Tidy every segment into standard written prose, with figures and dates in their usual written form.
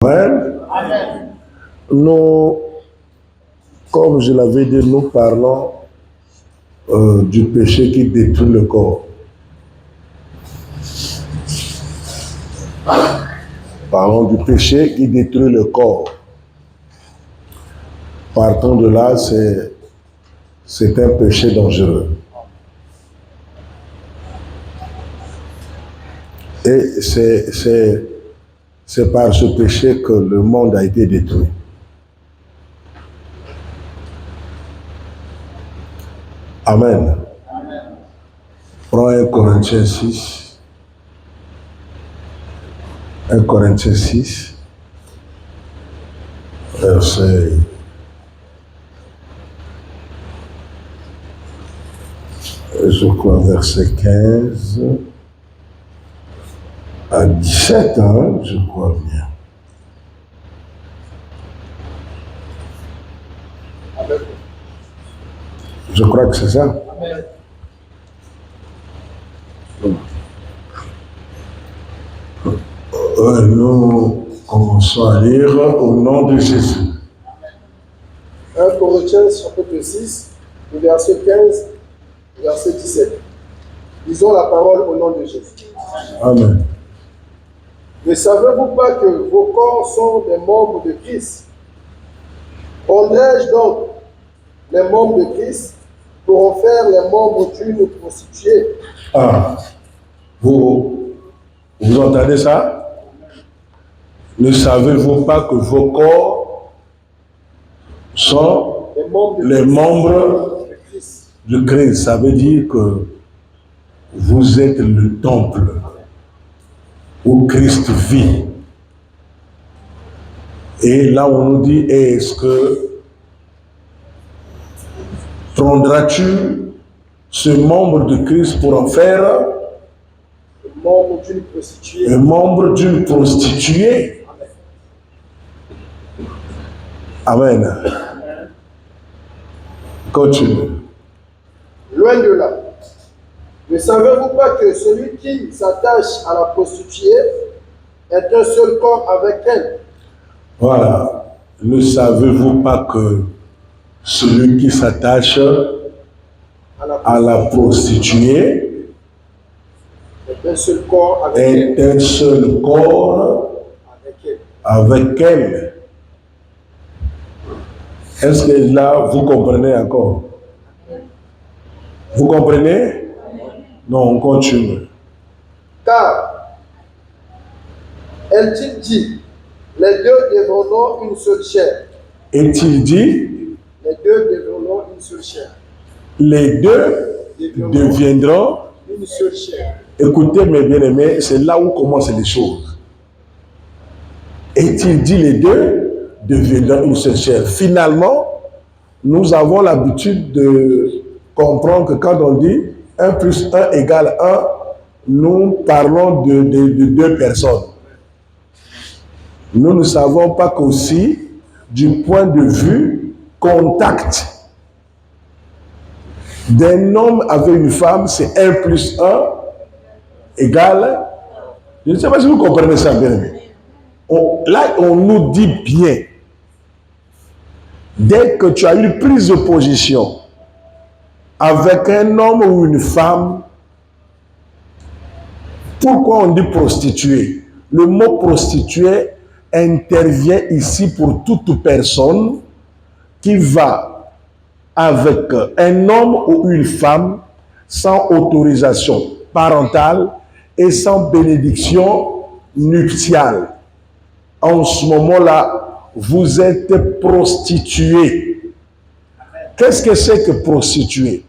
Amen. Amen. Nous, comme je l'avais dit, nous parlons du péché qui détruit le corps. Parlons du péché qui détruit le corps. Partant de là, c'est un péché dangereux. Et c'est par ce péché que le monde a été détruit. Amen. Amen. Prends 1 Corinthiens 6. 1 Corinthiens 6. Verset... Je crois verset 15 à 17, hein, je crois bien. Amen. Je crois que c'est ça. Amen. Nous commençons à lire au nom de Jésus. 1 Corinthiens chapitre 6, le verset 15, verset 17. Lisons la parole au nom de Jésus. Amen. Ne savez-vous pas que vos corps sont des membres de Christ? Prendrai-je donc les membres de Christ pour en faire les membres d'une prostituée? Ah, vous entendez ça? Ne savez-vous pas que vos corps sont les membres de Christ. de Christ? Ça veut dire que vous êtes le temple où Christ vit. Et là, on nous dit, est-ce que prendras-tu ce membre de Christ pour en faire Les membres d'une prostituée. un membre d'une prostituée? Amen. Continue. Loin de là. Ne savez-vous pas que celui qui s'attache à la prostituée est un seul corps avec elle? Voilà. Ne savez-vous pas que celui qui s'attache à la prostituée est un seul corps avec elle. est un seul corps Avec elle. avec elle? Est-ce que là, vous comprenez encore? Vous comprenez? Non, on continue. Car, est-il dit, les deux deviendront une seule chair. Est-il dit, Les deux deviendront une seule chair. les deux deviendront... Une seule chair. Écoutez mes bien-aimés, c'est là où commencent les choses. Est-il dit, les deux deviendront une seule chair? Finalement, nous avons l'habitude de comprendre que quand on dit 1 plus 1 égale 1, nous parlons de deux personnes. Nous ne savons pas qu'aussi, du point de vue contact d'un homme avec une femme, c'est 1 plus 1 égale... Je ne sais pas si vous comprenez ça bien. Là, on nous dit bien, dès que tu as une prise de position avec un homme ou une femme, pourquoi on dit prostituée? Le mot prostituée intervient ici pour toute personne qui va avec un homme ou une femme sans autorisation parentale et sans bénédiction nuptiale. En ce moment-là, vous êtes prostitué. Qu'est-ce que c'est que prostitué?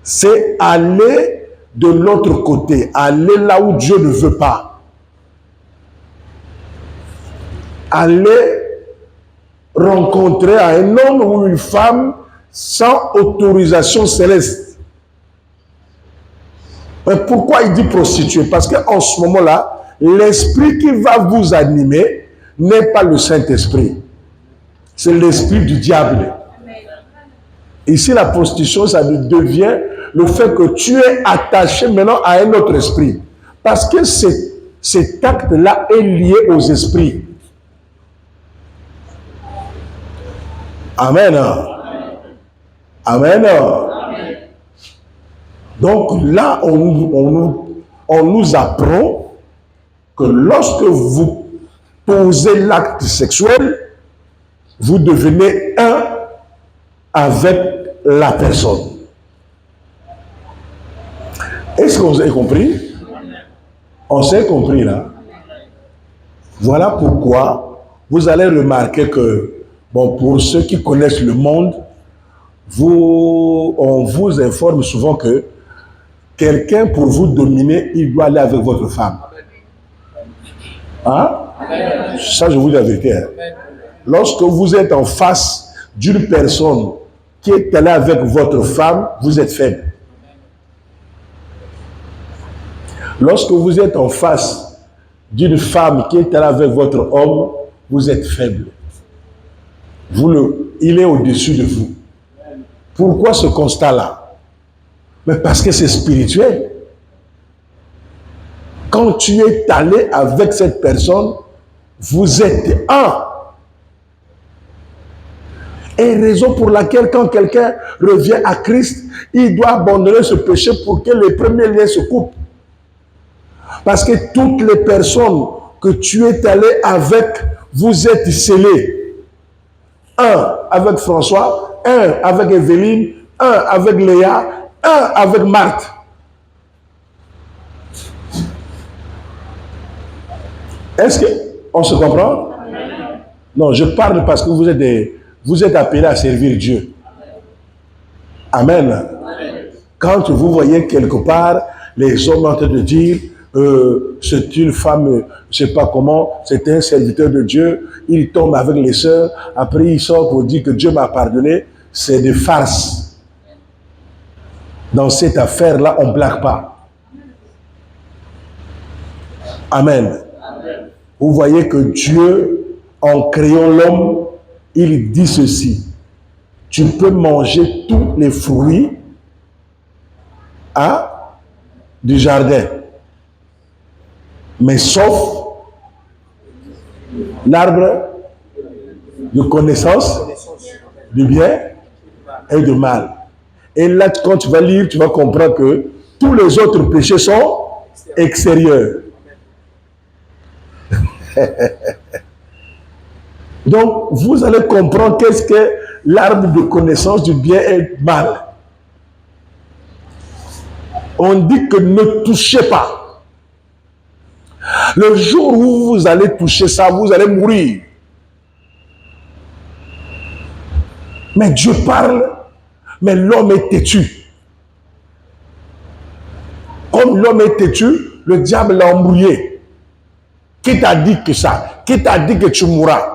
C'est aller de l'autre côté, aller là où Dieu ne veut pas. Aller rencontrer un homme ou une femme sans autorisation céleste. Mais pourquoi il dit prostituée? Parce qu'en ce moment-là, l'esprit qui va vous animer n'est pas le Saint-Esprit. C'est l'esprit du diable. Ici, la prostitution, ça devient le fait que tu es attaché maintenant à un autre esprit. Parce que cet acte-là est lié aux esprits. Amen. Amen. Donc là, on nous apprend que lorsque vous posez l'acte sexuel, vous devenez un avec la personne. Est-ce qu'on a compris? On s'est compris là. Voilà pourquoi vous allez remarquer que, bon, pour ceux qui connaissent le monde, on vous informe souvent que quelqu'un, pour vous dominer, il doit aller avec votre femme. Hein? Ça, je vous dis la vérité. Hein? Lorsque vous êtes en face d'une personne qui est allée avec votre femme, vous êtes faible. Lorsque vous êtes en face d'une femme qui est allée avec votre homme, vous êtes faible. Il est au-dessus de vous. Pourquoi ce constat-là? Mais parce que c'est spirituel. Quand tu es allé avec cette personne, vous êtes un. Et raison pour laquelle quand quelqu'un revient à Christ, il doit abandonner ce péché pour que les premiers liens se coupent. Parce que toutes les personnes que tu es allé avec, vous êtes scellés. Un avec François, un avec Evelyne, un avec Léa, un avec Marthe. Est-ce qu'on se comprend? Non, je parle parce que vous êtes appelés à servir Dieu. Amen. Quand vous voyez quelque part les hommes en train de dire c'est une femme, je ne sais pas comment, c'est un serviteur de Dieu, il tombe avec les sœurs, après il sort pour dire que Dieu m'a pardonné, c'est des farces. Dans cette affaire-là, on ne blague pas. Amen. Vous voyez que Dieu, en créant l'homme, il dit ceci: tu peux manger tous les fruits du jardin, mais sauf l'arbre de connaissance du bien et du mal. Et là, quand tu vas lire, tu vas comprendre que tous les autres péchés sont extérieurs. Donc, vous allez comprendre qu'est-ce que l'arbre de connaissance du bien et du mal. On dit que ne touchez pas. Le jour où vous allez toucher ça, vous allez mourir. Mais Dieu parle, mais l'homme est têtu. Comme l'homme est têtu, le diable l'a embrouillé. Qui t'a dit que ça? Qui t'a dit que tu mourras?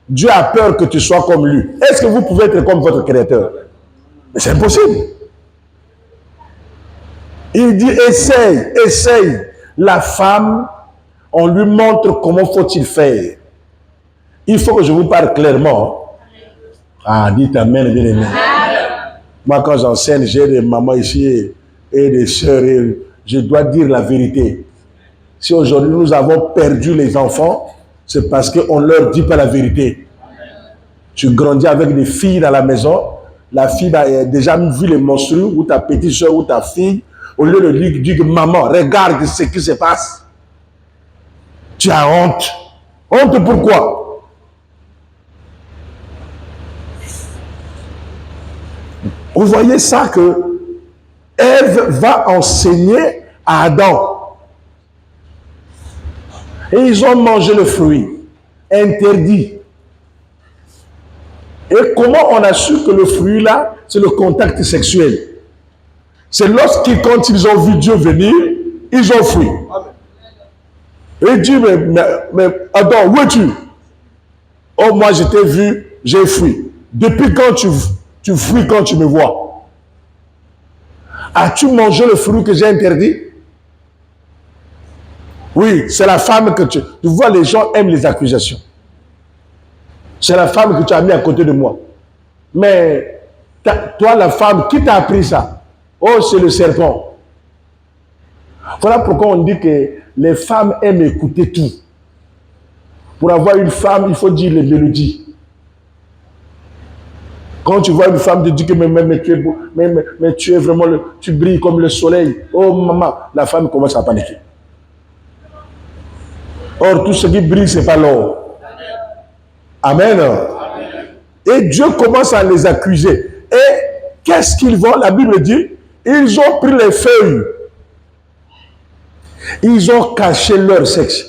Dieu a peur que tu sois comme lui. Est-ce que vous pouvez être comme votre Créateur? Mais c'est impossible. Il dit essaye. La femme, on lui montre comment faut-il faire. Il faut que je vous parle clairement. Ah, dites amen, bien aimé. Moi, quand j'enseigne, j'ai des mamans ici et des sœurs, et je dois dire la vérité. Si aujourd'hui nous avons perdu les enfants, c'est parce qu'on ne leur dit pas la vérité. Tu grandis avec des filles dans la maison, la fille a déjà vu les monstrues, ou ta petite soeur, ou ta fille, au lieu de lui dire maman, regarde ce qui se passe. Tu as honte. Honte pourquoi? Vous voyez ça que Ève va enseigner à Adam. Et ils ont mangé le fruit interdit. Et comment on a su que le fruit là, c'est le contact sexuel? C'est quand ils ont vu Dieu venir, ils ont fui. Et il dit, mais Adam, où es-tu? Oh, moi je t'ai vu, j'ai fui. Depuis quand tu fuis quand tu me vois? As-tu mangé le fruit que j'ai interdit? Oui, c'est la femme que tu vois, les gens aiment les accusations. C'est la femme que tu as mis à côté de moi. Mais toi, la femme, qui t'a appris ça? Oh, c'est le serpent. Voilà pourquoi on dit que les femmes aiment écouter tout. Pour avoir une femme, il faut dire les mélodies. Quand tu vois une femme te dit que mais tu es beau, mais tu es vraiment tu brilles comme le soleil. Oh maman, la femme commence à paniquer. Or, tout ce qui brille, ce n'est pas l'or. Amen. Et Dieu commence à les accuser. Et qu'est-ce qu'ils vont? La Bible dit, ils ont pris les feuilles. Ils ont caché leur sexe.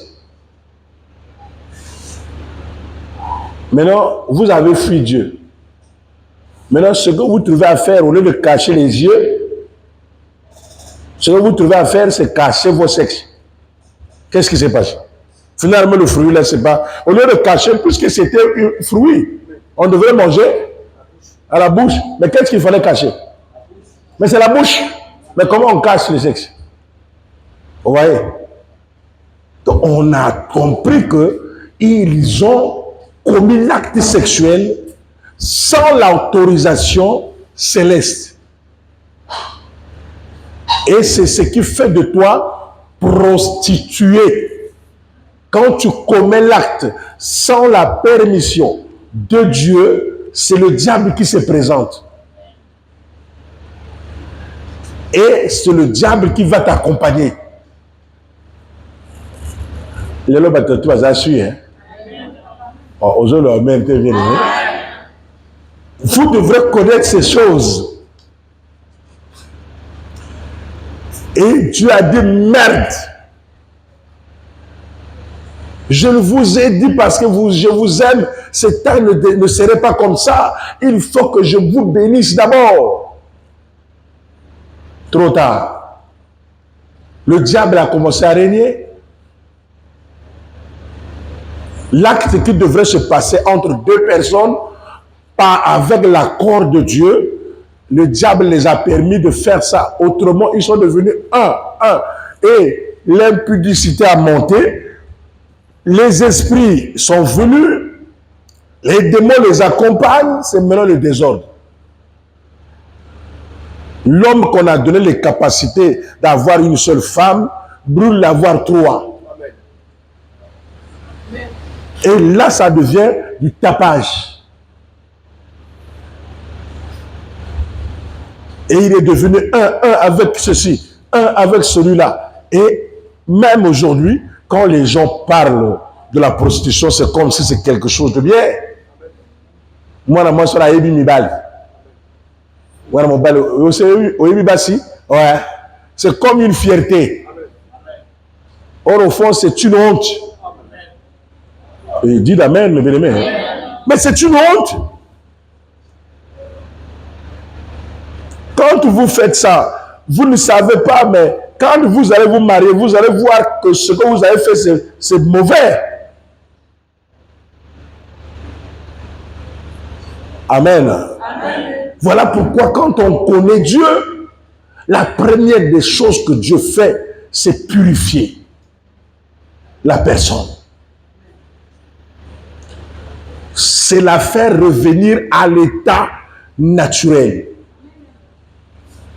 Maintenant, vous avez fui Dieu. Maintenant, ce que vous trouvez à faire, au lieu de cacher les yeux, ce que vous trouvez à faire, c'est cacher vos sexes. Qu'est-ce qui s'est passé? Finalement, le fruit, là, c'est pas... Au lieu de cacher, puisque c'était un fruit, on devrait manger à la bouche. Mais qu'est-ce qu'il fallait cacher? Mais c'est la bouche. Mais comment on cache le sexe? Vous voyez? Donc, on a compris qu'ils ont commis l'acte sexuel sans l'autorisation céleste. Et c'est ce qui fait de toi prostituée. Quand tu commets l'acte sans la permission de Dieu, c'est le diable qui se présente. Et c'est le diable qui va t'accompagner. Les lobes à toi, ça suit, hein? Vous devrez connaître ces choses. Et Dieu a dit merde. Je vous ai dit parce que je vous aime, ce temps ne serait pas comme ça. Il faut que je vous bénisse d'abord. Trop tard. Le diable a commencé à régner. L'acte qui devrait se passer entre deux personnes, pas avec l'accord de Dieu, le diable les a permis de faire ça. Autrement, ils sont devenus un. Et l'impudicité a monté. Les esprits sont venus. Les démons les accompagnent. C'est maintenant le désordre. L'homme qu'on a donné les capacités d'avoir une seule femme brûle d'avoir trois. Et là, ça devient du tapage. Et il est devenu un avec ceci, un avec celui-là. Et même aujourd'hui, quand les gens parlent de la prostitution, c'est comme si c'est quelque chose de bien. Moi, je suis là, c'est comme une fierté. Or, au fond, c'est une honte. Et dites amen, mes bien-aimés. Mais c'est une honte. Quand vous faites ça, vous ne savez pas, mais quand vous allez vous marier, vous allez voir que ce que vous avez fait, c'est mauvais. Amen. Amen. Voilà pourquoi quand on connaît Dieu, la première des choses que Dieu fait, c'est purifier la personne. C'est la faire revenir à l'état naturel.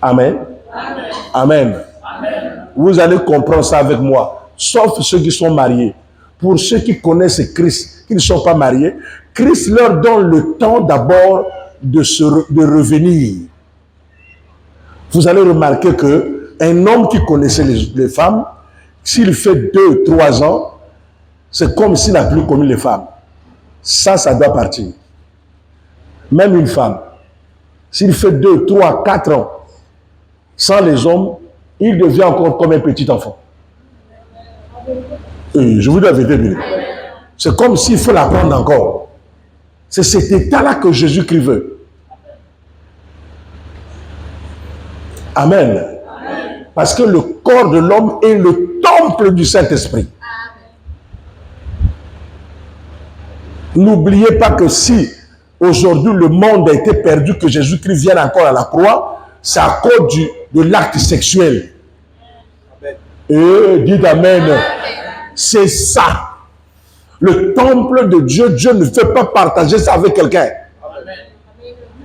Amen. Amen. Amen. Amen. Vous allez comprendre ça avec moi. Sauf ceux qui sont mariés. Pour ceux qui connaissent Christ, qui ne sont pas mariés, Christ leur donne le temps d'abord de revenir. Vous allez remarquer qu'un homme qui connaissait les femmes, s'il fait 2, 3 ans, c'est comme s'il n'a plus connu les femmes. Ça doit partir. Même une femme, s'il fait 2, 3, 4 ans, sans les hommes, il devient encore comme un petit enfant. Je vous dois vérité. C'est comme s'il faut l'apprendre encore. C'est cet état-là que Jésus-Christ veut. Amen. Amen. Parce que le corps de l'homme est le temple du Saint-Esprit. N'oubliez pas que si aujourd'hui le monde a été perdu, que Jésus-Christ vienne encore à la croix, c'est à cause de l'acte sexuel. Amen. Et dites amen. Amen. C'est ça. Le temple de Dieu, Dieu ne fait pas partager ça avec quelqu'un.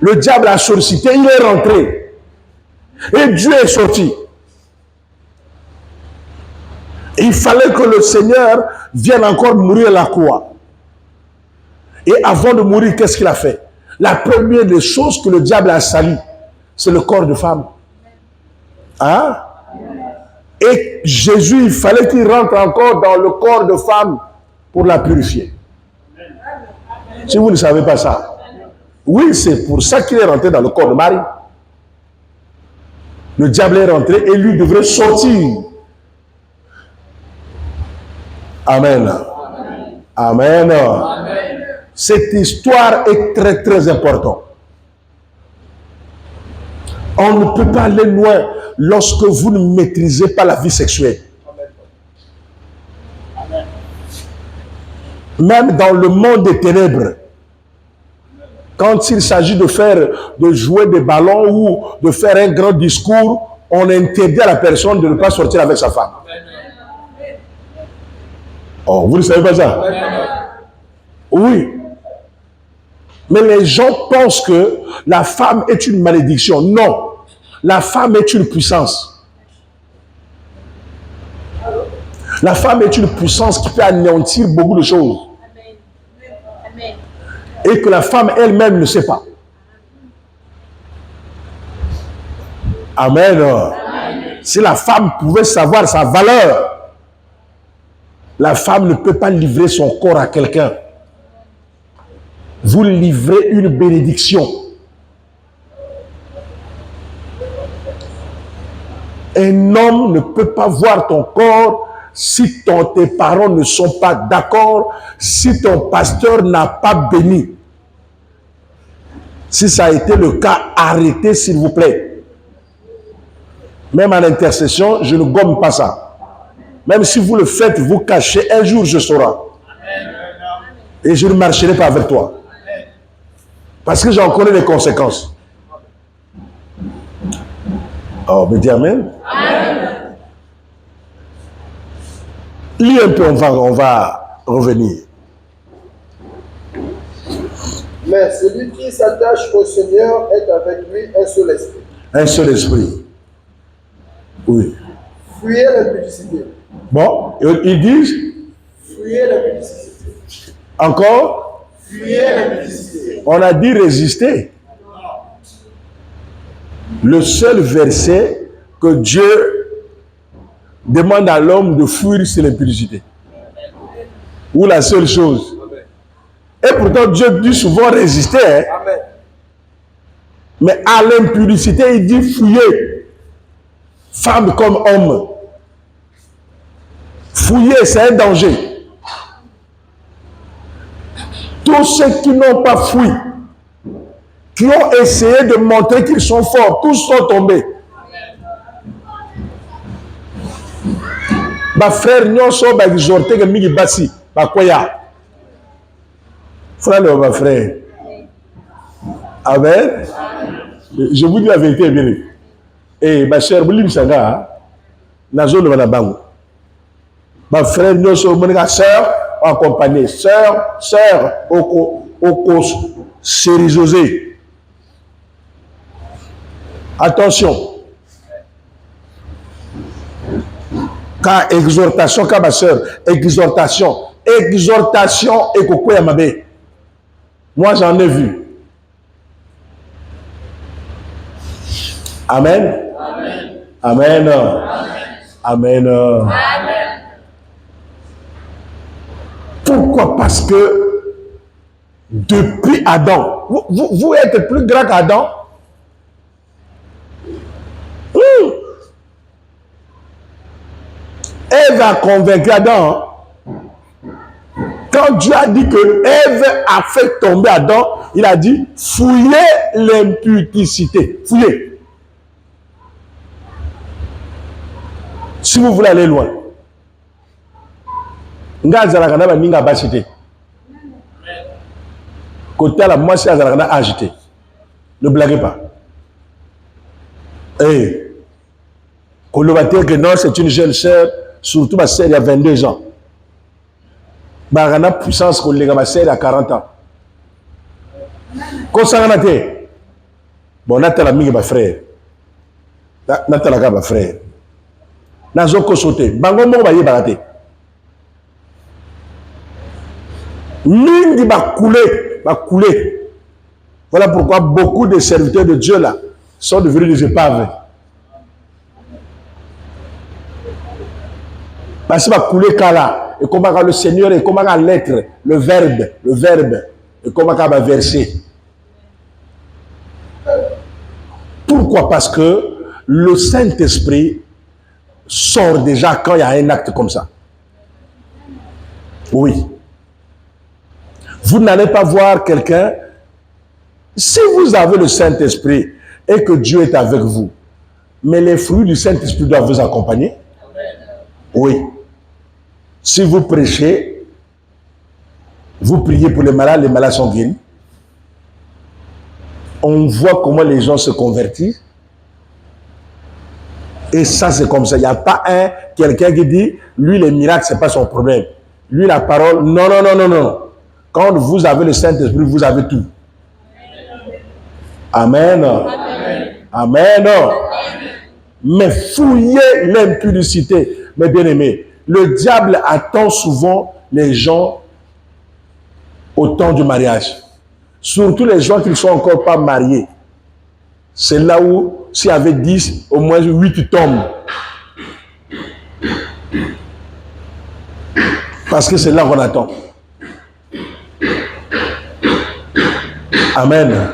Le diable a sollicité, il est rentré. Et Dieu est sorti. Il fallait que le Seigneur vienne encore mourir à la croix. Et avant de mourir, qu'est-ce qu'il a fait? La première des choses que le diable a sali, c'est le corps de femme. Hein? Et Jésus, il fallait qu'il rentre encore dans le corps de femme pour la purifier. Si vous ne savez pas ça, oui, c'est pour ça qu'il est rentré dans le corps de Marie. Le diable est rentré et lui devrait sortir. Amen. Amen. Amen. Cette histoire est très très importante. On ne peut pas aller loin lorsque vous ne maîtrisez pas la vie sexuelle. Même dans le monde des ténèbres, quand il s'agit de jouer des ballons ou de faire un grand discours, on interdit à la personne de ne pas sortir avec sa femme. Oh, vous ne savez pas ça? Oui. Mais les gens pensent que la femme est une malédiction. Non. La femme est une puissance. La femme est une puissance qui peut anéantir beaucoup de choses. Et que la femme elle-même ne sait pas. Amen. Si la femme pouvait savoir sa valeur, la femme ne peut pas livrer son corps à quelqu'un. Vous livrez une bénédiction. Un homme ne peut pas voir ton corps si tes parents ne sont pas d'accord, si ton pasteur n'a pas béni. Si ça a été le cas, arrêtez s'il vous plaît. Même en intercession, je ne gomme pas ça. Même si vous le faites, vous cachez, un jour je saurai. Et je ne marcherai pas avec toi. Parce que j'en connais les conséquences. Oh, mais dis amen. Amen. Lis un peu, on va revenir. Mais celui qui s'attache au Seigneur est avec lui un seul esprit. Un seul esprit. Oui. Fuyez l'impudicité. Bon, ils disent. Fuyez l'impudicité. Encore. Fuyez l'impudicité. On a dit résister. Le seul verset que Dieu demande à l'homme de fuir, c'est l'impudicité. Ou la seule chose. Et pourtant, Dieu dit souvent résister. Hein? Amen. Mais à l'impudicité, il dit fouiller. Femme comme homme. Fouiller, c'est un danger. Tous ceux qui n'ont pas fui, qui ont essayé de montrer qu'ils sont forts, tous sont tombés. Ma frère, nous sommes exhortés que Migi Bassi, ma koya. Frère, ma frère. Amen. Je vous dis la vérité, bien. Et ma chère, vous l'avez sanga, nazo le manabango. Ma frère, nous sommes mes sœurs, accompagnés, sœurs, au sérisosé. Attention. Car exhortation, car ma soeur, exhortation et Koko Yamabe. Moi, j'en ai vu. Amen. Amen. Amen. Amen. Pourquoi? Parce que depuis Adam, vous êtes plus grand qu'Adam. Ève a convaincu Adam. Quand Dieu a dit que Ève a fait tomber Adam, il a dit fouillez l'impudicité. Fouillez. Si vous voulez aller loin. Côté à la moitié agité. Ne blaguez pas. Et que non, c'est une jeune sœur. Surtout ma sœur, il y a 22 ans. Barana puissance que ma sœur, il y a 40 ans. Quand ça a été, bon, Nathalie, ami, ma frère. Nathalie, ma frère. Nazoko sauté. Bango, mon baye, baraté. Mingi, ba coulé. Voilà pourquoi beaucoup de serviteurs de Dieu là sont devenus des épaves. Parce que couler là, et comment le Seigneur, et comment la lettre, le verbe, et comment va verser. Pourquoi? Parce que le Saint-Esprit sort déjà quand il y a un acte comme ça. Oui. Vous n'allez pas voir quelqu'un. Si vous avez le Saint-Esprit et que Dieu est avec vous, mais les fruits du Saint-Esprit doivent vous accompagner. Oui. Si vous prêchez, vous priez pour les malades sont guéris. On voit comment les gens se convertissent. Et ça, c'est comme ça. Il n'y a pas quelqu'un qui dit, lui, les miracles, ce n'est pas son problème. Lui, la parole, non, non, non, non, non. Quand vous avez le Saint-Esprit, vous avez tout. Amen. Amen. Amen. Mais fouillez l'impudicité, mes bien-aimés. Le diable attend souvent les gens au temps du mariage. Surtout les gens qui ne sont encore pas mariés. C'est là où, s'il y avait 10, au moins 8 tombent. Parce que c'est là qu'on attend. Amen.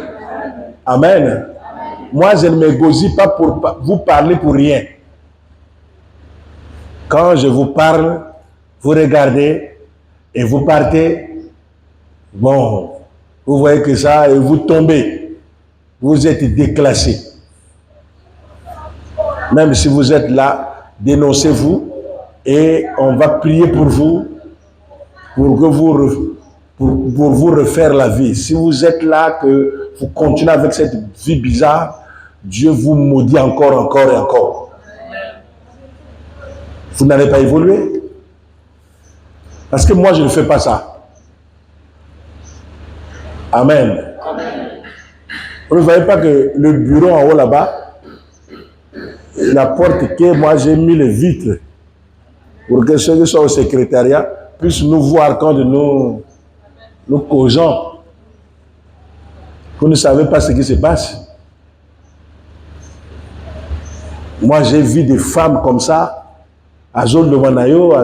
Amen. Moi, je ne me gosille pas pour vous parler pour rien. Quand je vous parle, vous regardez et vous partez. Bon, vous voyez que ça et vous tombez. Vous êtes déclassé. Même si vous êtes là, dénoncez-vous et on va prier pour vous pour que vous refaire la vie. Si vous êtes là, que vous continuez avec cette vie bizarre, Dieu vous maudit encore et encore. Vous n'allez pas évoluer. Parce que moi, je ne fais pas ça. Amen. Vous ne voyez pas que le bureau en haut là-bas, la porte que moi j'ai mis les vitres pour que ceux qui sont au secrétariat puissent nous voir quand nous causons. Vous ne savez pas ce qui se passe. Moi j'ai vu des femmes comme ça, à zone de Wanayo,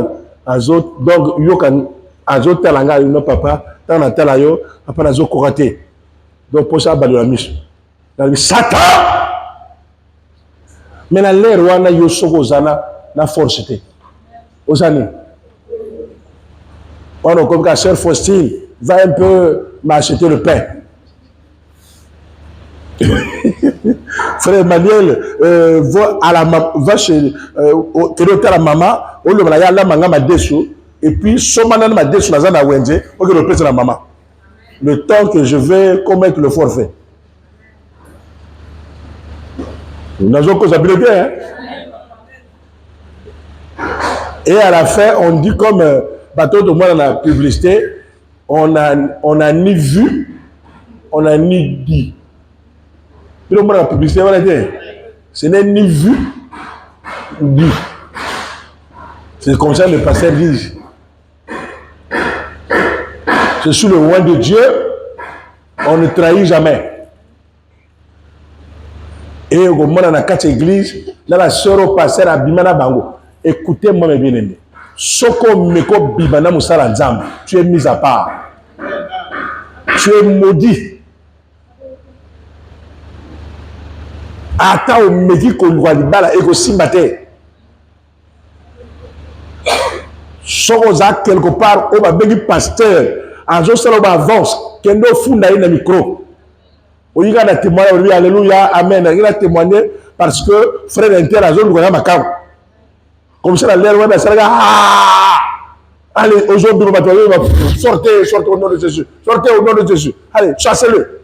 à zone, donc yokan, à zone talanga, no papa, tant na talayo, papa na zone koraté. Donc pour ça, la mise. Satan! Mais la l'air wana yo soko zana na force te. Osani. On comme la sœur Faustine va un peu m'acheter le pain. Frère Emmanuel va chez la maman, on le voit là manga ma dessous et puis somana ma dessous na zana wende, on le pèse la maman. Le temps que je vais commettre le forfait. Nous avons cause habilité, hein? Et à la fin, on dit comme bateau de moi dans la publicité, on a ni vu, on a ni dit. Puis dans la publicité, on a dit, ce n'est ni vu, ni dit. C'est comme ça que le pasteur dit. Je suis le roi de Dieu, on ne trahit jamais. Et au moment dans la 4 églises, là la sœur au pasteur a bimana bango. Écoutez-moi mes bien-aimés. Soko meko bibana musala nzambe, tu es mis à part. Tu es maudit. Ata o meki ko lwa libala eko simbate. Soko za quelque part o ba begi pasteur, azo sala ba avance, kendo funda ina micro. Il a témoigné, oui, alléluia, amen. Il a témoigné parce que frère Inter a zone de Macao. Comme ça, l'air, ouais, ça, allez, aujourd'hui, sortez au nom de Jésus. Sortez au nom de Jésus. Allez, chassez-le.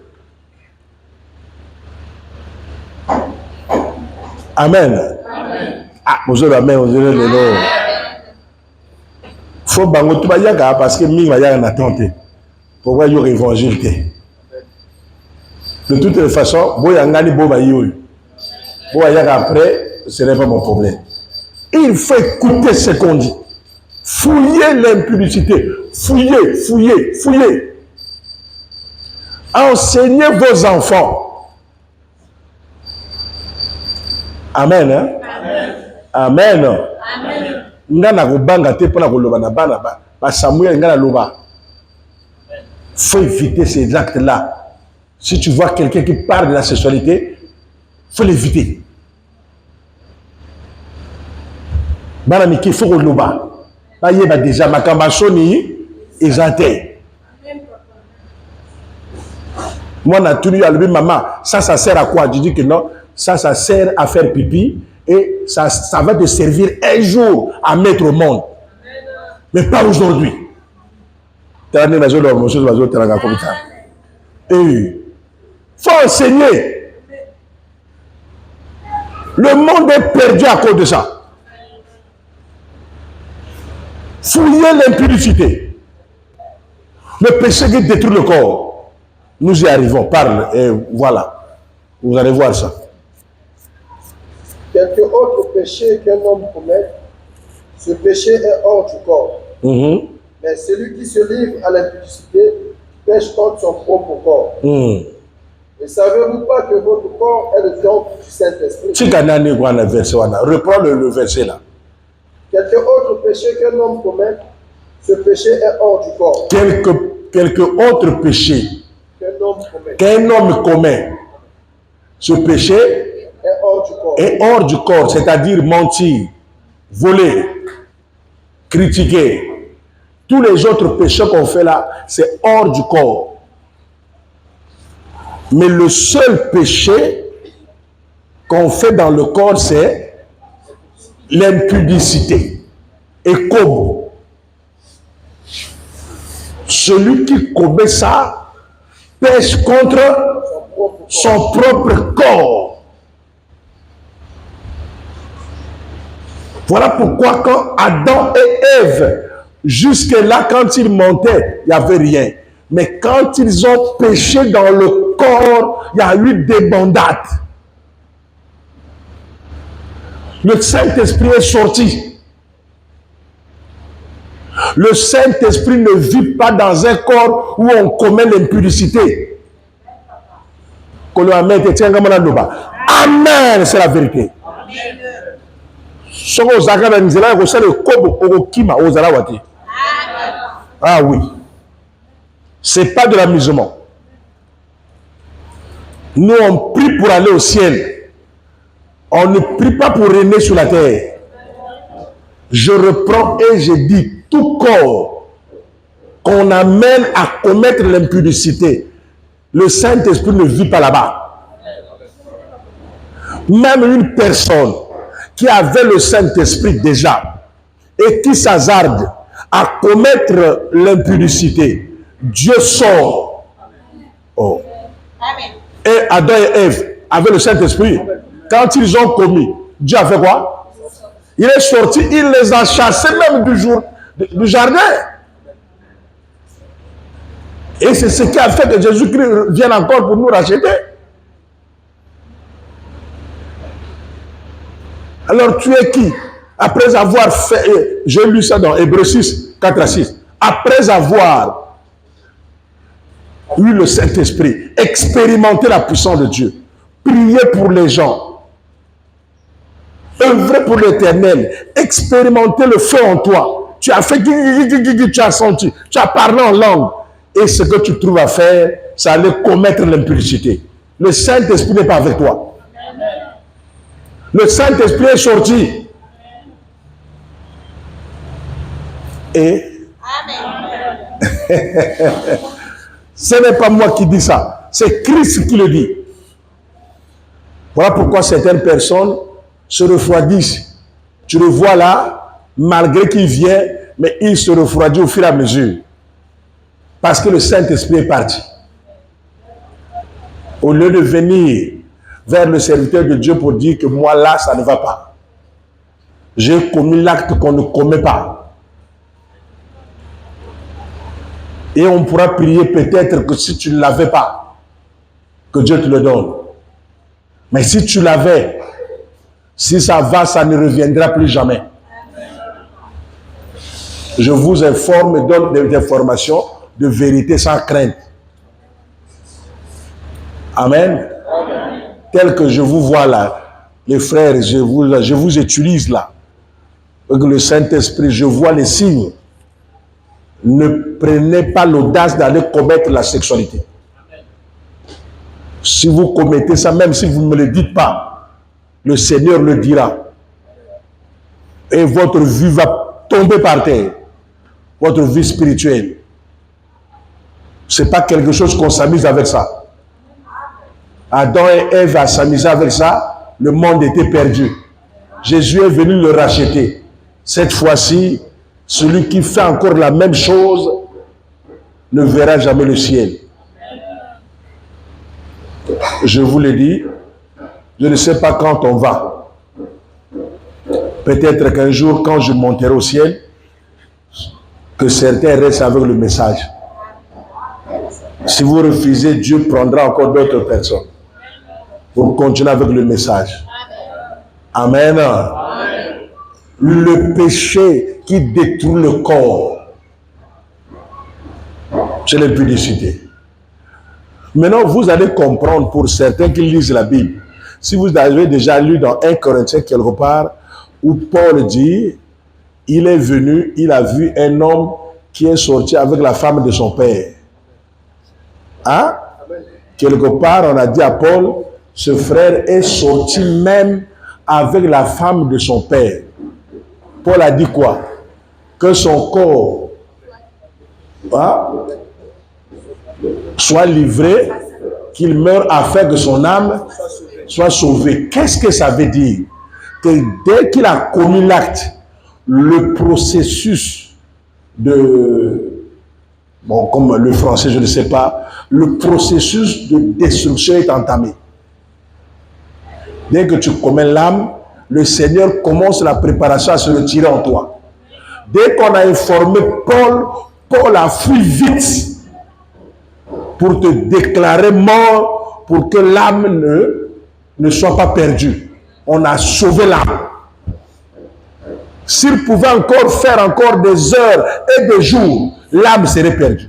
Amen. Amen. Ah, vous avez amen, vous avez le nom. Faut bango tout bayaga parce que mi bayaga n'a tenté. Pourquoi il y a évangile? De toutes les façons, après, ce n'est pas mon problème. Il faut écouter ce qu'on dit. Fouillez l'impudicité. Fouillez. Enseignez vos enfants. Amen. Hein? Amen. Amen. Ngana kobanga te pona koloba na bana ba Samuel ngana loba. Faut éviter ces actes-là. Si tu vois quelqu'un qui parle de la sexualité, faut l'éviter. Bana miki faut koloba. Ba yeba déjà makamba soni ezate. Moi, on a tout dit à lui, maman, ça sert à quoi? Je dis que non, ça sert à faire pipi et ça va te servir un jour à mettre au monde. Mais pas aujourd'hui. Il faut enseigner. Le monde est perdu à cause de ça. Fouiller l'impudicité. Le péché qui détruit le corps. Nous y arrivons, parle, et voilà. Vous allez voir ça. Quelque autre péché qu'un homme commet, ce péché est hors du corps. Mais celui qui se livre à l'impudicité pêche contre son propre corps. Ne savez-vous pas que votre corps est le temple du Saint-Esprit? Reprends le verset là. Quelque autre péché qu'un homme commet, ce péché est hors du corps. Quelque autre péché qu'un homme commet, ce péché est hors du corps, c'est-à-dire mentir, voler, critiquer. Tous les autres péchés qu'on fait là, c'est hors du corps. Mais le seul péché qu'on fait dans le corps, c'est l'impudicité. Et comme celui qui commet ça, pêche contre son propre corps. Voilà pourquoi quand Adam et Ève, jusque-là, quand ils montaient, il n'y avait rien. Mais quand ils ont péché dans le corps, il y a eu des bandades. Le Saint-Esprit est sorti. Le Saint-Esprit ne vit pas dans un corps où on commet l'impudicité. Amen, c'est la vérité. Ah oui. C'est pas de l'amusement. Nous, on prie pour aller au ciel. On ne prie pas pour régner sur la terre. Je reprends et je dis, tout corps qu'on amène à commettre l'impudicité, le Saint-Esprit ne vit pas là-bas. Même une personne qui avait le Saint-Esprit déjà et qui s'hasarde à commettre l'impudicité, Dieu sort. Oh. Et Adam et Ève avaient le Saint-Esprit. Quand ils ont commis, Dieu a fait quoi? Il est sorti, il les a chassés même du jardin. Et c'est ce qui a fait que Jésus-Christ vienne encore pour nous racheter. Alors tu es qui? Après avoir fait, j'ai lu ça dans Hébreux 6, 4 à 6. Après avoir eu le Saint-Esprit, expérimenter la puissance de Dieu, prier pour les gens, œuvrer pour l'Éternel, expérimenter le feu en toi. Tu as fait, tu as senti, tu as parlé en langue. Et ce que tu trouves à faire, ça allait commettre l'impudicité. Le Saint-Esprit n'est pas avec toi. Le Saint-Esprit est sorti. Et ce n'est pas moi qui dis ça. C'est Christ qui le dit. Voilà pourquoi certaines personnes se refroidissent. Tu le vois là, malgré qu'il vient, mais il se refroidit au fur et à mesure. Parce que le Saint-Esprit est parti. Au lieu de venir vers le serviteur de Dieu pour dire que moi là, ça ne va pas. J'ai commis l'acte qu'on ne commet pas. Et on pourra prier peut-être que si tu ne l'avais pas, que Dieu te le donne. Mais si tu l'avais, si ça va, ça ne reviendra plus jamais. Je vous informe et donne des informations de vérité sans crainte. Amen. Tel que je vous vois là, les frères, je vous utilise là. Avec le Saint-Esprit, je vois les signes. Ne prenez pas l'audace d'aller commettre la sexualité. Si vous commettez ça, même si vous ne me le dites pas, le Seigneur le dira. Et votre vie va tomber par terre. Votre vie spirituelle. Ce n'est pas quelque chose qu'on s'amuse avec ça. Adam et Ève a s'amusé avec ça, le monde était perdu. Jésus est venu le racheter. Cette fois-ci, celui qui fait encore la même chose ne verra jamais le ciel. Je vous le dis, je ne sais pas quand on va. Peut-être qu'un jour, quand je monterai au ciel, que certains restent avec le message. Si vous refusez, Dieu prendra encore d'autres personnes pour continuer avec le message. Amen. Le péché qui détruit le corps, c'est l'impudicité. Maintenant, vous allez comprendre pour certains qui lisent la Bible. Si vous avez déjà lu dans 1 Corinthiens quelque part, où Paul dit, il est venu, il a vu un homme qui est sorti avec la femme de son père. Hein? Quelque part, on a dit à Paul, ce frère est sorti même avec la femme de son père. Paul a dit quoi? Que son corps soit livré, qu'il meure afin que son âme soit sauvée. Qu'est-ce que ça veut dire? Que dès qu'il a commis l'acte, le processus de, bon, comme le français, je ne sais pas, le processus de destruction est entamé. Dès que tu commets l'âme, le Seigneur commence la préparation à se retirer en toi. Dès qu'on a informé Paul, Paul a fui vite pour te déclarer mort, pour que l'âme ne soit pas perdue. On a sauvé l'âme. S'il pouvait encore faire encore des heures et des jours, l'âme serait perdue.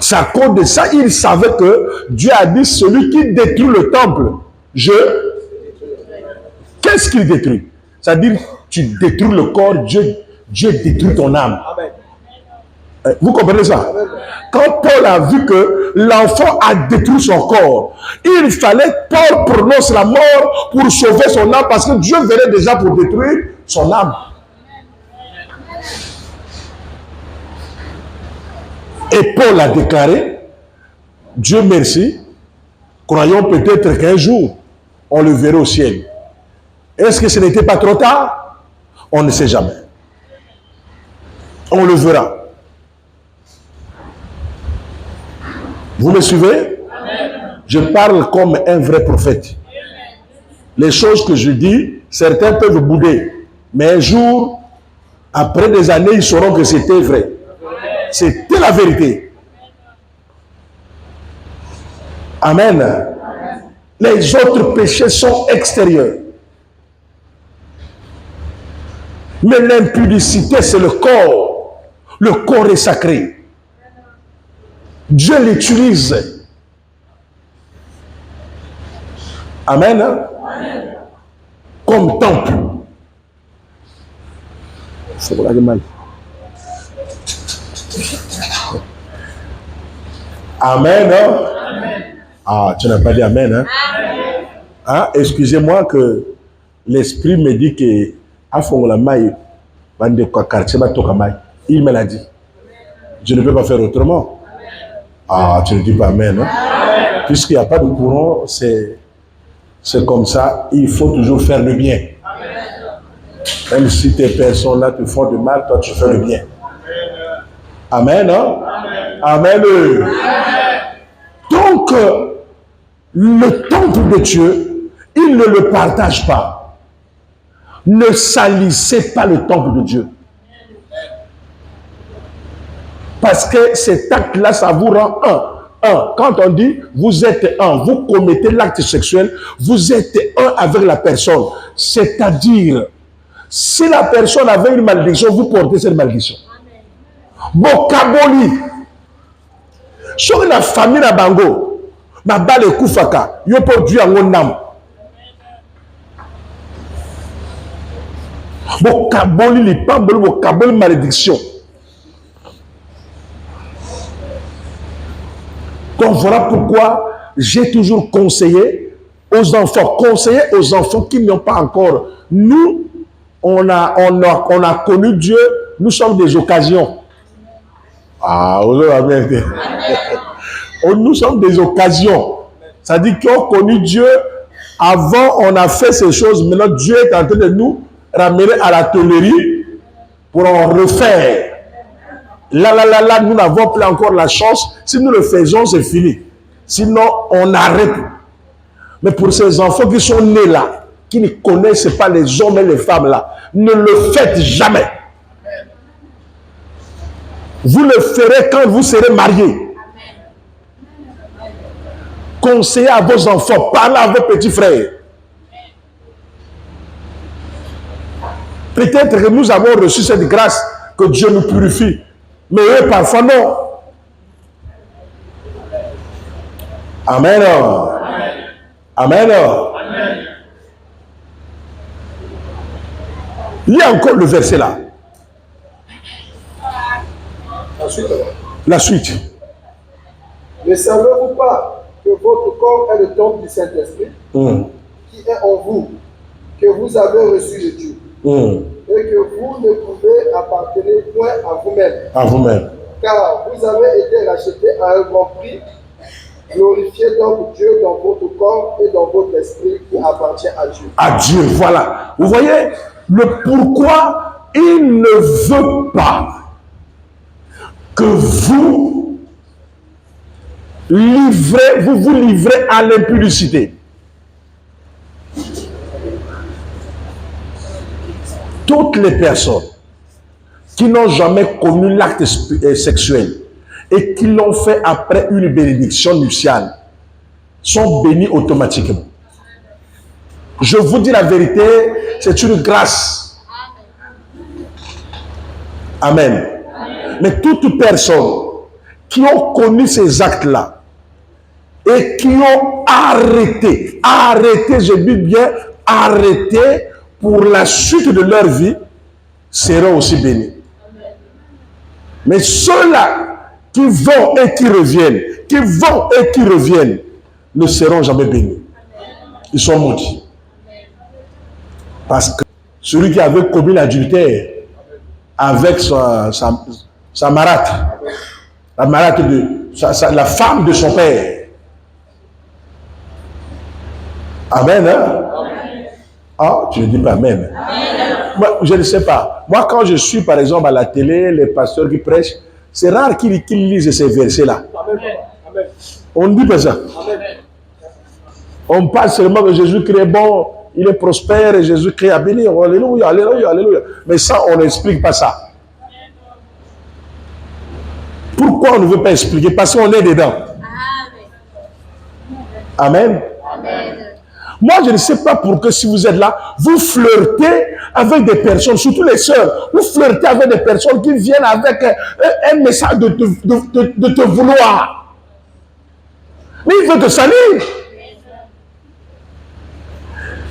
C'est à cause de ça, il savait que Dieu a dit, celui qui détruit le temple, qu'est-ce qu'il détruit? C'est-à-dire, tu détruis le corps, Dieu détruit ton âme. Vous comprenez ça? Quand Paul a vu que l'enfant a détruit son corps, il fallait que Paul prononce la mort pour sauver son âme, parce que Dieu venait déjà pour détruire son âme. Et Paul a déclaré, Dieu merci, croyons peut-être qu'un jour, on le verra au ciel. Est-ce que ce n'était pas trop tard? On ne sait jamais. On le verra. Vous me suivez? Je parle comme un vrai prophète. Les choses que je dis, certains peuvent bouder. Mais un jour, après des années, ils sauront que c'était vrai. C'était la vérité. Amen. Les autres péchés sont extérieurs. Mais l'impudicité, c'est le corps. Le corps est sacré. Dieu l'utilise. Amen. Comme temple. Amen. Ah, tu n'as pas dit amen. Hein? Hein? Excusez-moi que l'esprit me dit que il me l'a dit. Je ne peux pas faire autrement. Ah, tu ne dis pas amen. Hein? Puisqu'il n'y a pas de courant, c'est comme ça. Il faut toujours faire le bien. Même si tes personnes-là te font du mal, toi tu fais le bien. Amen. Hein? Amen. Donc, le temple de Dieu, il ne le partage pas. Ne salissez pas le temple de Dieu. Parce que cet acte-là, ça vous rend un. Quand on dit vous êtes un, vous commettez l'acte sexuel, vous êtes un avec la personne. C'est-à-dire, si la personne avait une malédiction, vous portez cette malédiction. Bokaboli, sur la famille na bango, ma balle koufaka, yo po Dieu en nam. Bo kaboli li pamboli, bo kaboli malédiction. Donc voilà pourquoi j'ai toujours conseillé aux enfants qui n'ont pas encore. Nous, on a connu Dieu, nous sommes des occasions. Ah, nous sommes des occasions. Ça dit qu'on a connu Dieu, avant on a fait ces choses, maintenant Dieu est en train de nous ramener à la tôlerie pour en refaire. Là, nous n'avons plus encore la chance. Si nous le faisons, c'est fini. Sinon, on arrête. Mais pour ces enfants qui sont nés là, qui ne connaissent pas les hommes et les femmes là, ne le faites jamais. Vous le ferez quand vous serez mariés. Conseillez à vos enfants, parlez à vos petits frères. Peut-être que nous avons reçu cette grâce que Dieu nous purifie. Mais eux, parfois, non. Amen. Amen. Amen. Il y a encore le verset là. La suite. Ne savez-vous pas que votre corps est le temple du Saint-Esprit qui est en vous, que vous avez reçu de Dieu et que vous ne pouvez appartenir point à vous-même. À vous-même. Car vous avez été rachetés à un grand prix. Glorifiez donc Dieu dans votre corps et dans votre esprit qui appartient à Dieu. À Dieu, voilà. Vous voyez le pourquoi il ne veut pas que vous vous livrez à l'impudicité. Toutes les personnes qui n'ont jamais connu l'acte sexuel et qui l'ont fait après une bénédiction nuptiale sont bénis automatiquement. Je vous dis la vérité, c'est une grâce. Amen. Mais toutes personnes qui ont connu ces actes-là et qui ont arrêté, je dis bien arrêté pour la suite de leur vie, seront aussi bénis. Mais ceux-là qui vont et qui reviennent, ne seront jamais bénis. Ils sont maudits. Parce que celui qui avait commis l'adultère avec sa marâtre, la femme de son père. Amen, hein? Ah, tu ne dis pas amen. Moi, je ne sais pas. Moi, quand je suis, par exemple, à la télé, les pasteurs qui prêchent, c'est rare qu'ils lisent ces versets-là. On ne dit pas ça. On parle seulement que Jésus-Christ est bon, il est prospère et Jésus-Christ a béni. Alléluia, alléluia, alléluia. Mais ça, on n'explique pas ça. Pourquoi on ne veut pas expliquer? Parce qu'on est dedans. Amen. Amen. Moi, je ne sais pas pourquoi si vous êtes là, vous flirtez avec des personnes, surtout les sœurs, vous flirtez avec des personnes qui viennent avec un message de te vouloir. Mais il veut te salir.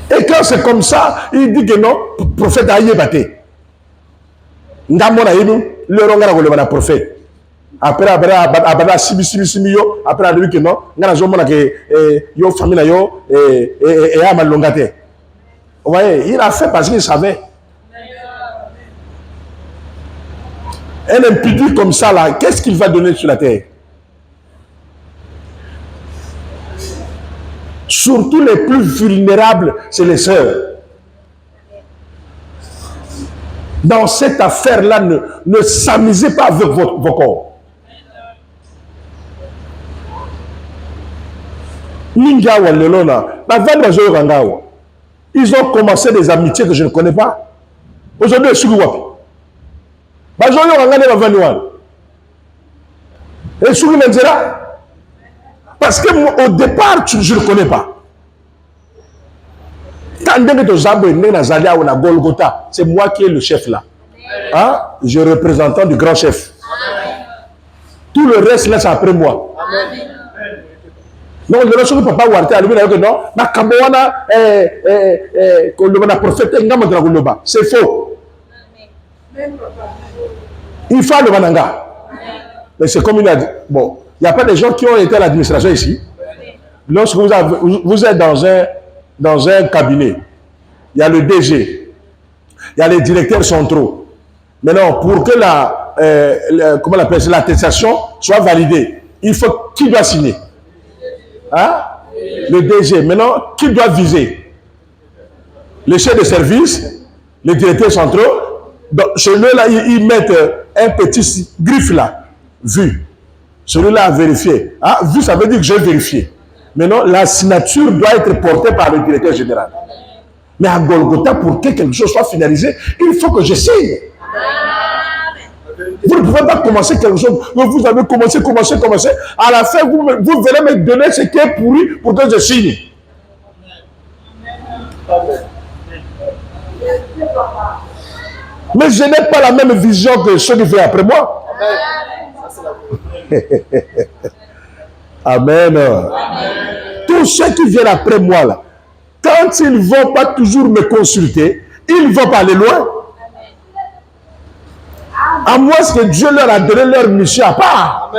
Et quand c'est comme ça, il dit que non, prophète a yébate. Ndamona yénou, le rongara le prophète. Après, après, simi yo, après, il dit que non, ngana zomona que yo famille yo et a malongate. Vous voyez, il a fait parce qu'il savait. Un impudi comme ça là, qu'est-ce qu'il va donner sur la terre? Surtout les plus vulnérables, c'est les sœurs. Dans cette affaire-là, ne s'amusez pas avec vos corps. Ils ont commencé des amitiés que je ne connais pas. Aujourd'hui, je suis wapi. Parce qu'au départ, je ne le connais pas. C'est moi qui est le chef là. Hein? Je suis représentant du grand chef. Tout le reste, là, c'est après moi. Donc, le reste papa Warte a lui dit non, na Kamboana, le prophète, c'est faux. Il faut le Mananga. Mais c'est comme il a dit. Bon, il n'y a pas des gens qui ont été à l'administration ici. Lorsque vous êtes dans un cabinet, il y a le DG, il y a les directeurs centraux. Maintenant, pour que comment on appelle ça, l'attestation soit validée, il faut qui doit signer? Hein? Le DG. Maintenant, qui doit viser? Les chefs de service, les directeurs centraux. Donc, celui-là, ils mettent un petit griffe là, vu. Celui-là a vérifié. Ah, vu, ça veut dire que j'ai vérifié. Maintenant, la signature doit être portée par le directeur général. Mais à Golgotha, pour que quelque chose soit finalisé, il faut que je signe. Vous ne pouvez pas commencer quelque chose. Vous avez commencé. À la fin, vous venez me donner ce qui est pourri pour que je signe. Mais je n'ai pas la même vision que ceux qui viennent après moi. Amen. Tous ceux qui viennent après moi, là, quand ils ne vont pas toujours me consulter, ils ne vont pas aller loin. À moins que Dieu leur a donné leur mission à part.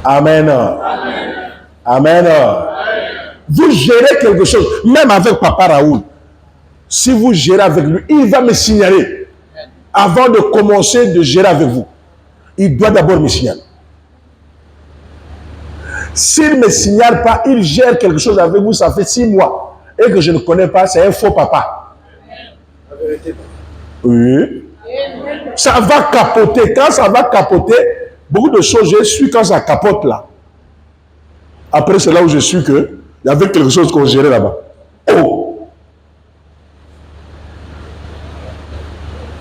Amen. Amen. Vous gérez quelque chose, même avec Papa Raoul. Si vous gérez avec lui, il va me signaler. Avant de commencer de gérer avec vous, il doit d'abord me signaler. S'il ne me signale pas, il gère quelque chose avec vous, ça fait 6 mois, et que je ne connais pas, c'est un faux papa. Oui. Ça va capoter. Quand ça va capoter, beaucoup de choses, je suis quand ça capote là. Après, c'est là où je suis que il y avait quelque chose qu'on gérait là-bas. Oh!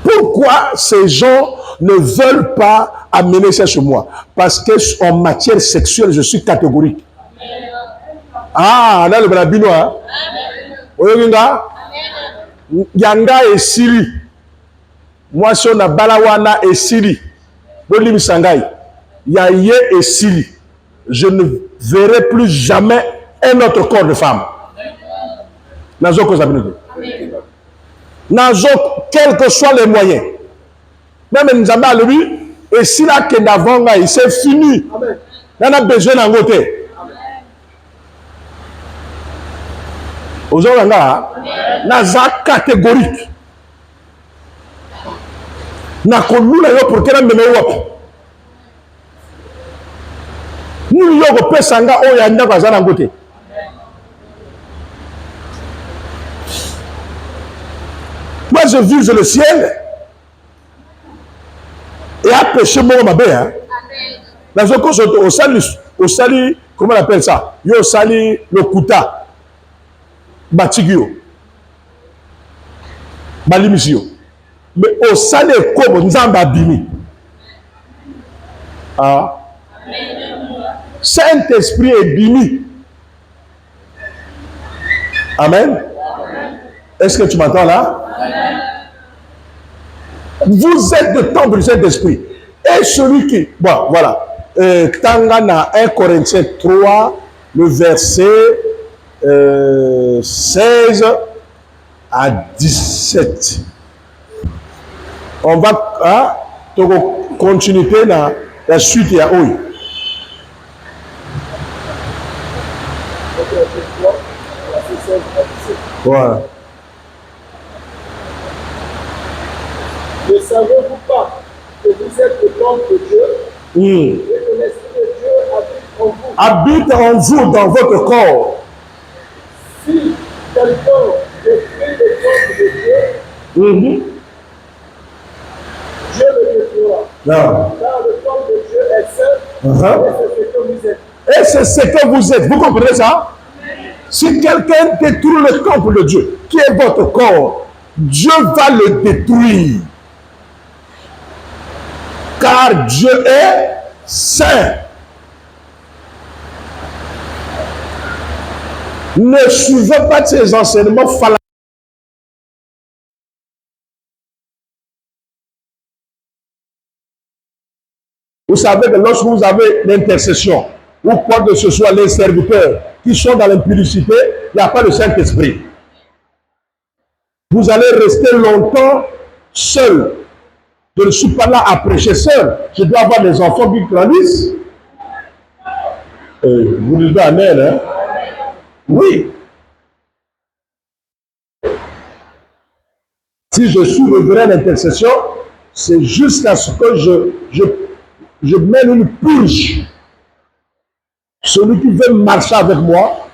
Pourquoi ces gens ne veulent pas amener ça chez moi? Parce qu'en matière sexuelle, je suis catégorique. Ah, là, le Brabino, hein? Oyoginga? Yanga et Siri. Moi, si on a Balawana et Siri. Bolim Sangai. Yaye et Siri. Je ne verrai plus jamais un autre corps de femme. Nazo Kozabino. Nazo, quels que soient les moyens. Même Nzamba lui, et si là que d'avant, c'est fini. On a besoin d'un côté. Aujourd'hui, naza catégorique. Na kolula yo pour que la meme wap. Nous yo ko pesanga o ya ndako azana ngote. Moi je vise le ciel et à pécher mon mabé hein. Dans ce cas au sali comment on appelle ça? Yo sali le kuta. Batigio. Balimisio. Mais au salé comme Nzamba Bimi. Ah. Saint-Esprit est Bimi. Amen. Est-ce que tu m'entends là? Vous êtes le temple du Saint-Esprit. Et celui qui... Bon, voilà. Tangana 1 Corinthiens 3, le verset 16 à 17. On va continuer dans la suite à oui. Voilà. Ne savez-vous pas que vous êtes le temple de Dieu et que l'Esprit de Dieu habite en vous? Habite en vous dans votre corps. Si quelqu'un détruit le temple de Dieu, Dieu le détruira. Non. Car le temple de Dieu est saint, et c'est ce que vous êtes. Et c'est ce que vous êtes. Vous comprenez ça? Si quelqu'un détruit le temple de Dieu, qui est votre corps, Dieu va le détruire. Car Dieu est saint. Ne suivez pas ces enseignements fallacieux. Vous savez que lorsque vous avez l'intercession, ou quoi que ce soit, les serviteurs qui sont dans l'impudicité, il n'y a pas le Saint-Esprit. Vous allez rester longtemps seul. Je ne suis pas là à prêcher seul. Je dois avoir des enfants qui grandissent. Vous dites Amen, hein? Oui. Si je suis le vrai d'intercession, c'est jusqu'à ce que je mène une purge. Celui qui veut marcher avec moi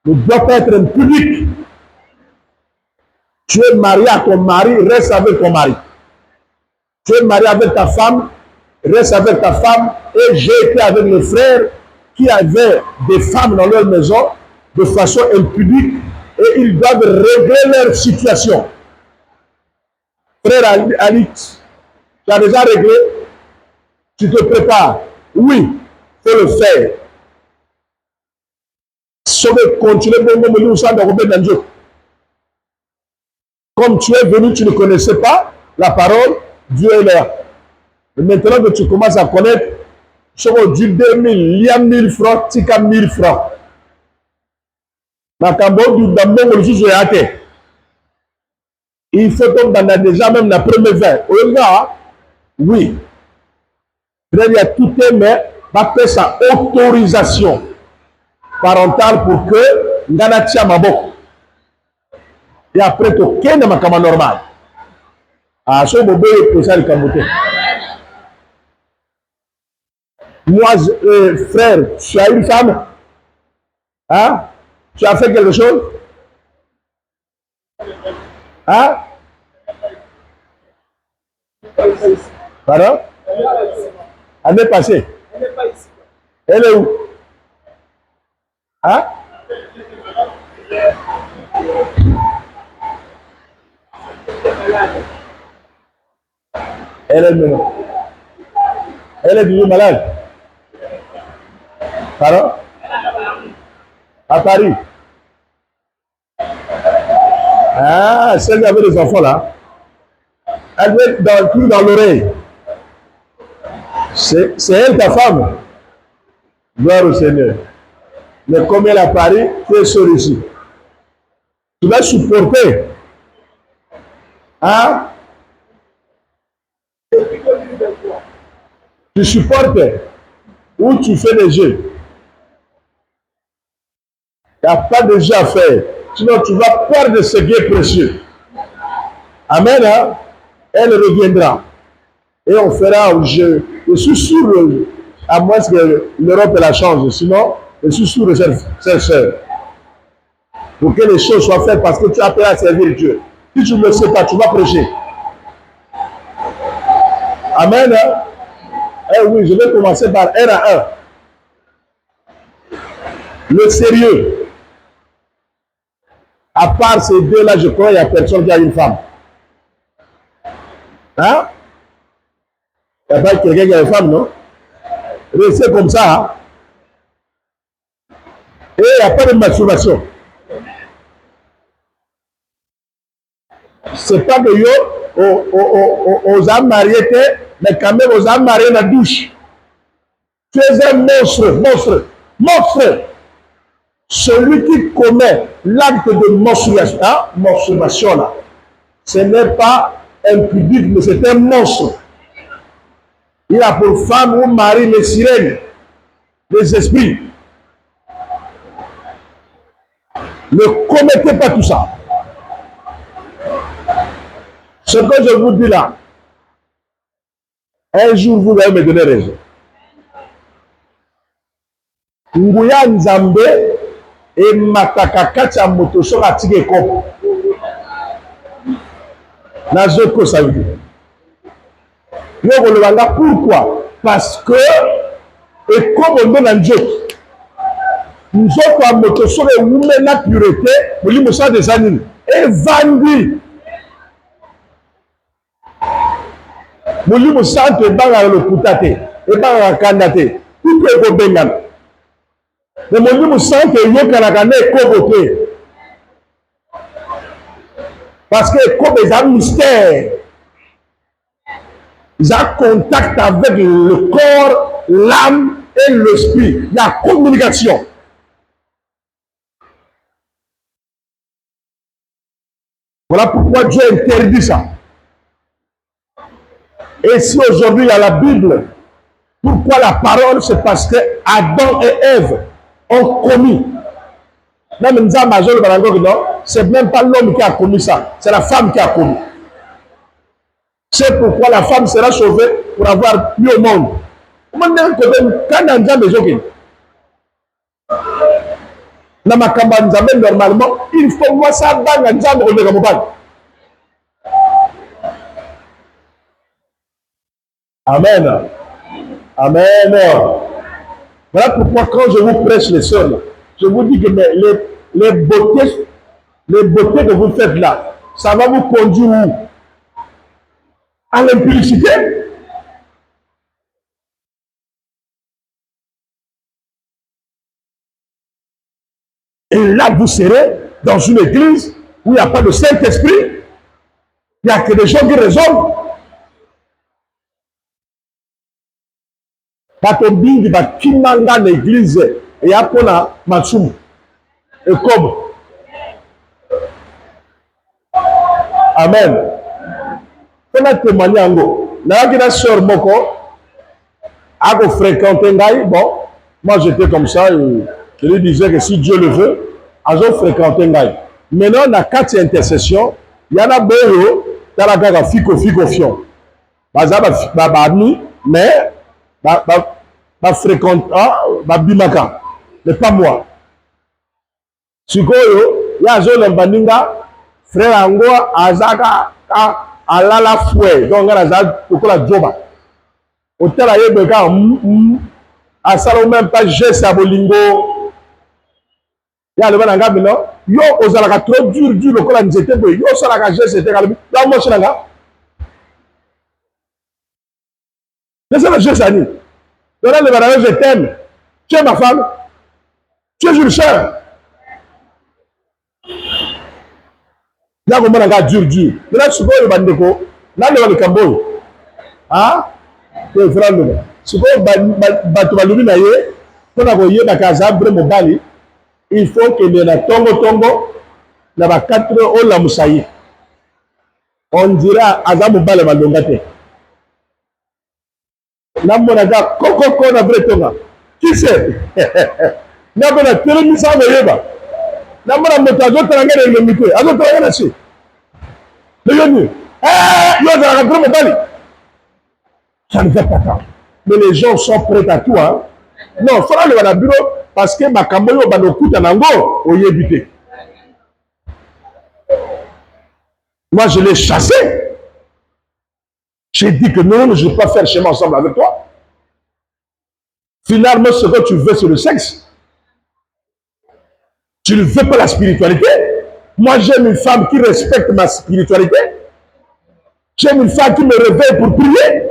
ne doit pas être impudique. Tu es marié à ton mari, reste avec ton mari. Tu es marié avec ta femme, reste avec ta femme. Et j'ai été avec mes frères qui avaient des femmes dans leur maison de façon impudique et ils doivent régler leur situation. Frère Alix, tu as déjà réglé? Tu te prépares? Oui, il faut le faire. Comme tu es venu, tu ne connaissais pas la parole, Dieu est là. Et maintenant que tu commences à connaître, sur du 2000, il y a 1000 francs, tu as 1000 francs. Il faut donc dans déjà même la première vers. Oui. Il y a tout mais va faire sa autorisation parentale pour que Nganatia Mabok. Et après, tu es dans ma normal. Ah, ce bébé est ça le Kamboté. Moi, frère, tu as une femme? Hein? Tu as fait quelque chose? Hein? Pardon? Elle est passée. Elle n'est pas ici. Elle est où? Hein? Elle est malade. Elle est devenue malade. Pardon? À Paris. Ah, celle qui avait des enfants là. Elle doit être plus dans l'oreille. C'est elle ta femme. Gloire au Seigneur. Mais comme elle est à Paris, tu es seul ici. Tu vas supporter. Hein? Tu supportes ou tu fais des jeux. Il n'y a pas de jeu à faire. Sinon, tu vas perdre ce qui est précieux. Amen. Hein? Elle reviendra. Et on fera un jeu. Je suis sûr, à moins que l'Europe la change. Sinon, je suis sûr de cette sœur. Pour que les choses soient faites parce que tu as appelé à servir Dieu. Si tu ne le sais pas, tu vas prêcher. Amen. Hein? Eh oui, je vais commencer par 1 à 1. Le sérieux. À part ces deux-là, je crois qu'il n'y a personne qui a une femme. Hein? Il n'y a pas quelqu'un qui a une femme, non? Restez comme ça. Hein? Et il n'y a pas de masturbation. C'est pas que yo, aux âmes mariés, mais quand même aux âmes mariés dans la douche. Tu es un monstre, monstre, monstre. Celui qui commet l'acte de masturbation là, ce n'est pas impudique, mais c'est un monstre. Il a pour femme ou mari les sirènes, les esprits. Ne commettez pas tout ça. Ce que je vous dis là, un jour vous allez me donner raison. Nguya Nzambe et Matakakati à Motoso à Tigeko. Nazoko ça veut dire. Pourquoi? Parce que, et comme on donne un joke, nous sommes à Motoso et nous mettons la pureté, nous lui montrons des animaux. Et vendu. Nous lui montrons que le putate, et le kandate, tout est au Bengal. Mais mon Dieu me sent que yo kanakane kobote. Parce que comme des mystères. Ils ont contact avec le corps, l'âme et l'esprit. Il y a communication. Voilà pourquoi Dieu interdit ça. Et si aujourd'hui il y a la Bible, pourquoi la parole? C'est parce que Adam et Ève ont commis. C'est même pas l'homme qui a commis ça, c'est la femme qui a commis. C'est pourquoi la femme sera sauvée pour avoir mis au monde. Normalement, il faut voir ça dans la Amen. Amen. Voilà pourquoi quand je vous prêche les sœurs, je vous dis que les beautés que vous faites là, ça va vous conduire où? À l'impudicité. Et là, vous serez dans une église où il n'y a pas de Saint-Esprit, il n'y a que des gens qui raisonnent. Batombingi bakimanga l'église et apona matsumu et comme amen. On a témoigné ango. N'a pas sœur moko a fréquenté ngai. Bon, moi j'étais comme ça. Je lui disais que si Dieu le veut, a fréquenté ngai. Maintenant on a 4 intercessions. Il y en a beau talaka fiko fion. Bazaba ami mais fréquente bimaka mais pas moi. Sikoyo ya zone baninga frère ango azaka alala fouet donc aza kokola joba otala yebeka asala même pas geste à bolingo ya le bana ngabino yo ozalaka trop dur lokola nzete boy yo salaka geste te kalabi la mo chinanga c'est le geste ani. Donnez le barrage, je t'aime. Tu es ma femme. Tu es une soeur. Il y a un gars dur. Maintenant, tu peux le bandeko. Là, le Cambo. Ah? Tu es frère. Tu peux le bandeko. Pour envoyer ma casa, Bali. Il faut que les tongo. Là, 4 heures, on l'a moussaï. On dira Azam Bale Malongate. Namonaga koko na bretonga qui c'est nabona télémisa yeba namona moto azotanga le mito azotanga na chi le yoni yo za la grande bali ça ne fait pas ça mais les gens sont prêts à tout hein non faut aller à bureau parce que makambo yo banokuta nango oyebite moi je l'ai chassé. J'ai dit que non, je ne vais pas faire chemin ensemble avec toi. Finalement, ce que tu veux, c'est le sexe. Tu ne veux pas la spiritualité. Moi, j'aime une femme qui respecte ma spiritualité. J'aime une femme qui me réveille pour prier.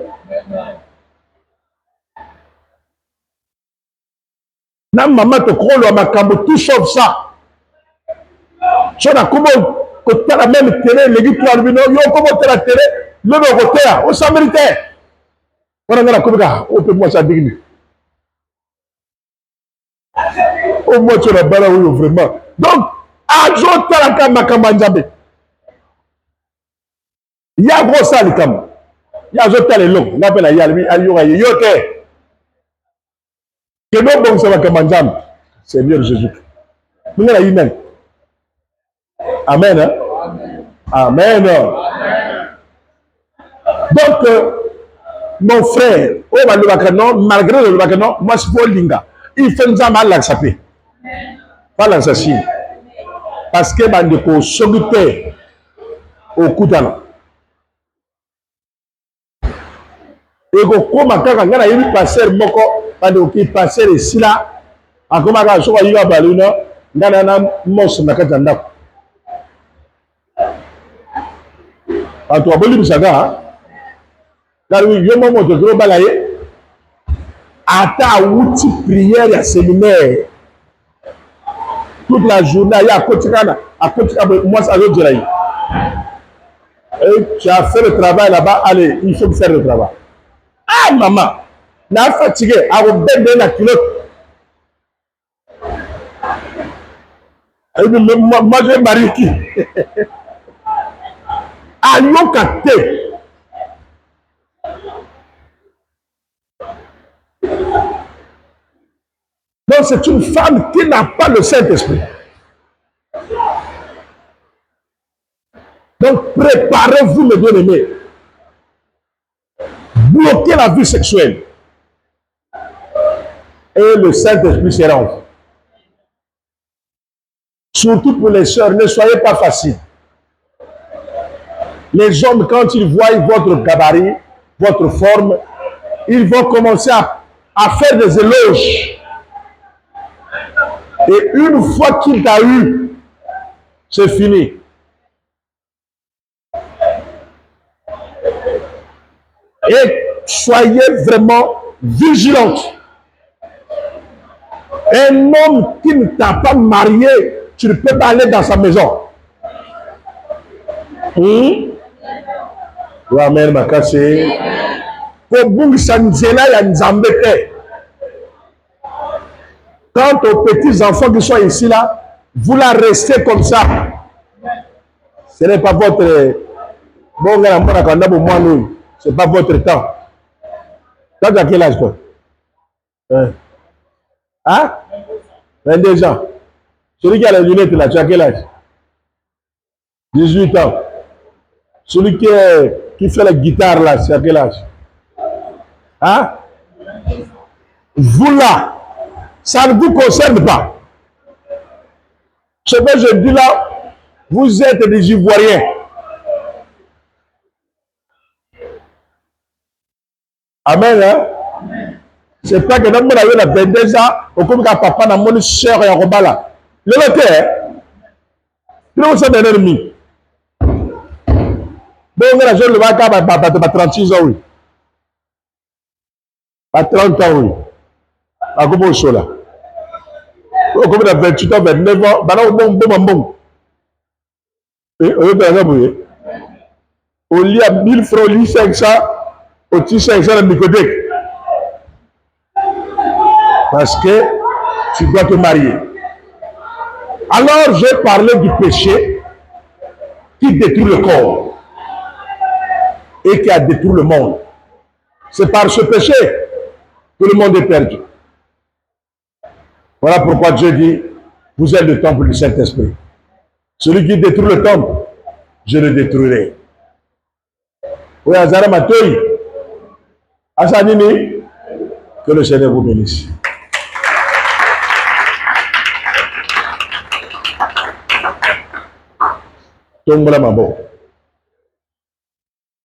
Na maman te croit, ma cambo, tout sauf ça. Tu as comment que tu as la même télé, les guides, comment tu as la télé. Le côté, on s'en méritait. On a la communication, on peut moi ça digner. Au moins tu as la balle vraiment. Donc, Adjo Talaka Makamanjabe. Il y a gros ça le cam. Il y a Adjo Talelong. On appelle à Yalmi, Alioura, Yoke. Que non bon ça va Kamanjam. Seigneur Jésus. Nous avons une. Amen. Amen. Donc, mon frère, malgré le bacano, moi je suis linga. Il fait un mal à l'accepter. Pas l'assassin. Parce que bandeko sobité au Koutana. Et comme quand on a eu passer moko, bandeko qui passer ici là, à comme à so va y avoir baluna, ngana mos nakatanda. À toi boli bisaga. Car oui, je m'en de gros balayer. À ta outil prière et séminaire. Toute la journée, il y a à côté, moi ça veut dire. Et tu as fait le travail là-bas, allez, il faut faire le travail. Ah, maman, n'a fatigué, à vous bébé la culotte. Moi, je marie qui? Ah, non, capté. Donc, c'est une femme qui n'a pas le Saint-Esprit. Donc, préparez-vous, mes bien-aimés. Bloquez la vie sexuelle. Et le Saint-Esprit sera en vous. Surtout pour les sœurs, ne soyez pas faciles. Les hommes, quand ils voient votre gabarit, votre forme, ils vont commencer à faire des éloges. Et une fois qu'il t'a eu, c'est fini. Et soyez vraiment vigilantes. Un homme qui ne t'a pas marié, tu ne peux pas aller dans sa maison. Amen, makase. Quant aux petits enfants qui sont ici là, vous la restez comme ça. Ce n'est pas votre c'est pas votre temps. Toi, tu as quel âge toi? Hein? 22 ans. Celui qui a les lunettes là, tu as quel âge? 18 ans. Celui qui fait la guitare là, c'est à quel âge? Hein? Vous là, ça ne vous concerne pas. Ce que je dis là, vous êtes des Ivoiriens. Amen, hein? C'est pas que dans mon avis, la 22 ans, au comme papa n'a mon cher et en là. Le local, il y a un ennemi. Donc, la jeune le va à 36 ans, oui. À 30 ans, oui. À comment on là? Comme il a 28 ans, 29 ans, bah là, bon. Et on est au lit à 1000 francs, au lit 500, au lit 500 de Nicodec. Parce que tu dois te marier. Alors, j'ai parlé du péché qui détruit le corps et qui a détruit le monde. C'est par ce péché que le monde est perdu. Voilà pourquoi Dieu dit, vous êtes le temple du Saint-Esprit. Celui qui détruit le temple, je le détruirai. Oui, Azara Matoyi, Asanini, que le Seigneur vous bénisse. Tombola Mabo.